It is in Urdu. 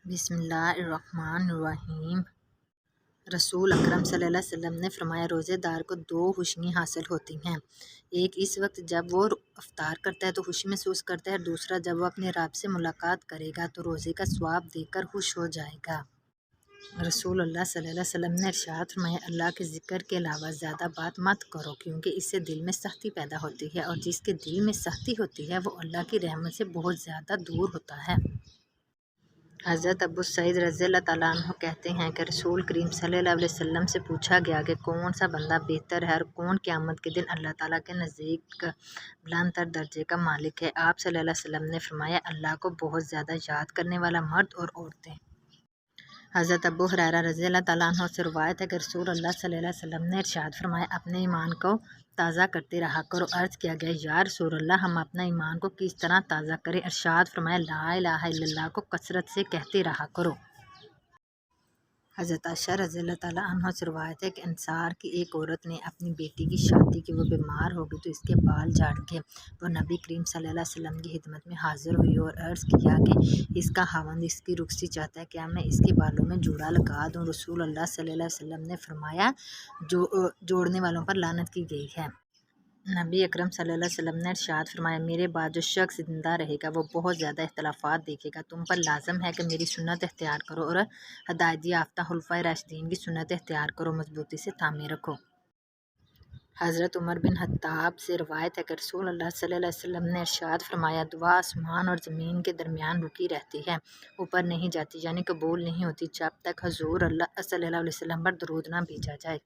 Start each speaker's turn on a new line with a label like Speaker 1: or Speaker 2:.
Speaker 1: بسم اللہ الرحمن الرحیم۔ رسول اکرم صلی اللہ علیہ وسلم نے فرمایا، روزے دار کو دو خوشیاں حاصل ہوتی ہیں۔ ایک اس وقت جب وہ افطار کرتا ہے تو خوشی محسوس کرتا ہے، اور دوسرا جب وہ اپنے رب سے ملاقات کرے گا تو روزے کا ثواب دیکھ کر خوش ہو جائے گا۔ رسول اللہ صلی اللہ علیہ وسلم نے ارشاد فرمایا، اللہ کے ذکر کے علاوہ زیادہ بات مت کرو، کیونکہ اس سے دل میں سختی پیدا ہوتی ہے، اور جس کے دل میں سختی ہوتی ہے وہ اللہ کی رحمت سے بہت زیادہ دور ہوتا ہے۔ حضرت ابو سعید رضی اللہ تعالیٰ عنہ کہتے ہیں کہ رسول کریم صلی اللہ علیہ وسلم سے پوچھا گیا کہ کون سا بندہ بہتر ہے اور کون قیامت کے دن اللہ تعالیٰ کے نزدیک بلند تر درجے کا مالک ہے۔ آپ صلی اللہ علیہ وسلم نے فرمایا، اللہ کو بہت زیادہ یاد کرنے والا مرد اور عورتیں۔ حضرت ابو ہریرہ رضی اللہ تعالیٰ عنہ سے روایت ہے کہ رسول اللہ صلی اللہ علیہ وسلم نے ارشاد فرمایا، اپنے ایمان کو تازہ کرتے رہا کرو۔ عرض کیا گیا، یا رسول اللہ، ہم اپنا ایمان کو کس طرح تازہ کریں؟ ارشاد فرمایا، لا الہ الا اللہ کو کثرت سے کہتے رہا کرو۔ حضرت عائشہ رضی اللہ تعالیٰ عنہ سے روایت ہے کہ انصار کی ایک عورت نے اپنی بیٹی کی شادی کی، وہ بیمار ہو گئی تو اس کے بال جھڑ گئے۔ وہ نبی کریم صلی اللہ علیہ وسلم کی خدمت میں حاضر ہوئی اور عرض کیا کہ اس کا خاوند اس کی رخصتی چاہتا ہے، کیا میں اس کے بالوں میں جوڑا لگا دوں؟ رسول اللہ صلی اللہ علیہ وسلم نے فرمایا، جوڑنے والوں پر لعنت کی گئی ہے۔ نبی اکرم صلی اللہ علیہ وسلم نے ارشاد فرمایا، میرے بعد جو شخص زندہ رہے گا وہ بہت زیادہ اختلافات دیکھے گا۔ تم پر لازم ہے کہ میری سنت اختیار کرو اور ہدایت یافتہ خلفائے راشدین کی سنت اختیار کرو، مضبوطی سے تھامے رکھو۔ حضرت عمر بن خطاب سے روایت ہے کہ رسول اللہ صلی اللہ علیہ وسلم نے ارشاد فرمایا، دعا آسمان اور زمین کے درمیان رکی رہتی ہے، اوپر نہیں جاتی، یعنی قبول نہیں ہوتی جب تک حضور صلی اللہ علیہ وسلم پر درود نہ بھیجا جائے۔